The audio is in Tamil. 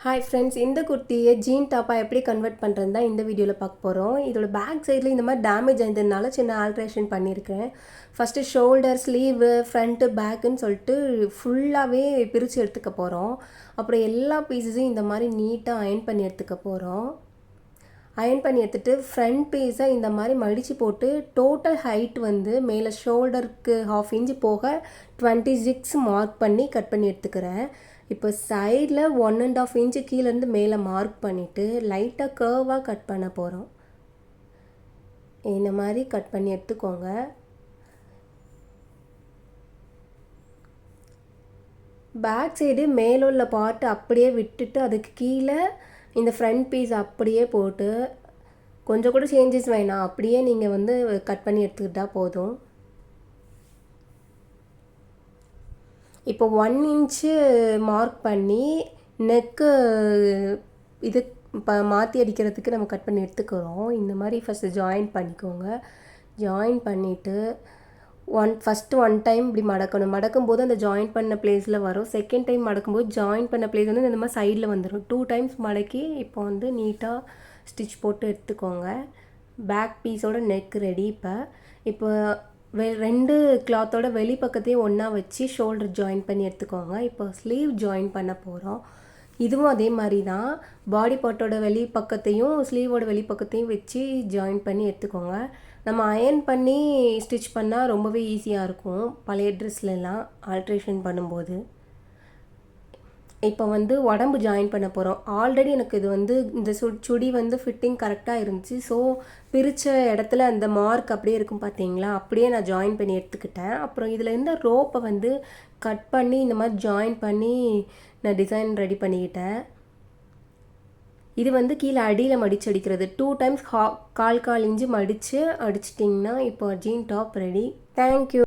ஹாய் ஃப்ரெண்ட்ஸ், இந்த குர்த்தியை ஜீன் டாப்பாக எப்படி கன்வெர்ட் பண்ணுறது தான் இந்த வீடியோவில் பார்க்க போகிறோம். இதோட பேக் சைடில் இந்த மாதிரி டேமேஜ் ஆயிருந்ததுனால சின்ன ஆல்ட்ரேஷன் பண்ணியிருக்கேன். ஃபஸ்ட்டு ஷோல்டர், ஸ்லீவு, ஃப்ரண்ட்டு, பேக்குன்னு சொல்லிட்டு ஃபுல்லாகவே பிரித்து எடுத்துக்க போகிறோம். அப்புறம் எல்லா பீஸஸையும் இந்த மாதிரி நீட்டாக அயர்ன் பண்ணி எடுத்துக்க போகிறோம். அயர்ன் பண்ணி எடுத்துகிட்டு ஃப்ரண்ட் பீஸை இந்த மாதிரி மடித்து போட்டு டோட்டல் ஹைட் வந்து மேலே ஷோல்டருக்கு 1/2 இன்ச்சு போக 26 மார்க் பண்ணி கட் பண்ணி எடுத்துக்கிறேன். இப்போ சைடில் 1.5 இன்ச்சு கீழேருந்து மேலே மார்க் பண்ணிவிட்டு லைட்டாக கர்வாக கட் பண்ண போகிறோம். இந்த மாதிரி கட் பண்ணி எடுத்துக்கோங்க. பேக் சைடு மேலே உள்ள பார்ட் அப்படியே விட்டுட்டு அதுக்கு கீழே இந்த ஃப்ரண்ட் பீஸ் அப்படியே போட்டு கொஞ்சம் கூட சேஞ்சஸ் வேணாம், அப்படியே நீங்கள் வந்து கட் பண்ணி எடுத்துக்கிட்டால் போதும். இப்போ 1 இன்ச்சு மார்க் பண்ணி நெக்கு இது இப்போ மாற்றி அடிக்கிறதுக்கு நம்ம கட் பண்ணி எடுத்துக்கிறோம். இந்த மாதிரி ஃபஸ்ட்டு ஜாயின் பண்ணிக்கோங்க. ஜாயின் பண்ணிவிட்டு ஃபஸ்ட்டு 1 டைம் இப்படி மடக்கணும். மடக்கும்போது அந்த ஜாயின் பண்ண பிளேஸில் வரும். செகண்ட் டைம் மடக்கும்போது ஜாயின் பண்ண பிளேஸ் வந்து இந்த மாதிரி சைடில் வந்துடும். 2 டைம்ஸ் மடக்கி இப்போ வந்து நீட்டாக ஸ்டிச் போட்டு எடுத்துக்கோங்க. பேக் பீஸோட நெக் ரெடி. இப்போ 2 கிளாத்தோட வெளி பக்கத்தையும் ஒன்றா வச்சு ஷோல்டர் ஜாயின் பண்ணி எடுத்துக்கோங்க. இப்போ ஸ்லீவ் ஜாயின் பண்ண போகிறோம். இதுவும் அதே மாதிரி தான். பாடி பார்ட்டோட வெளி பக்கத்தையும் ஸ்லீவோட வெளி பக்கத்தையும் வச்சு ஜாயின் பண்ணி எடுத்துக்கோங்க. நம்ம அயர்ன் பண்ணி ஸ்டிச் பண்ணால் ரொம்பவே ஈஸியாக இருக்கும் பழைய ட்ரெஸ்லலாம் ஆல்ட்ரேஷன் பண்ணும்போது. இப்போ வந்து உடம்பு ஜாயின் பண்ண போகிறோம். ஆல்ரெடி எனக்கு இது வந்து இந்த சுடி வந்து ஃபிட்டிங் கரெக்டாக இருந்துச்சு. ஸோ பிரித்த இடத்துல அந்த மார்க் அப்படியே இருக்கும் பார்த்தீங்களா, அப்படியே நான் ஜாயின் பண்ணி எடுத்துக்கிட்டேன். அப்புறம் இதில் இருந்த ரோப்பை வந்து கட் பண்ணி இந்த மாதிரி ஜாயின் பண்ணி நான் டிசைன் ரெடி பண்ணிக்கிட்டேன். இது வந்து கீழே அடியில் மடித்து அடிக்கிறது. 2 டைம்ஸ் கால் இன்ச்சு மடித்து அடிச்சிட்டிங்கன்னா இப்போ ஜீன் டாப் ரெடி. தேங்க்யூ.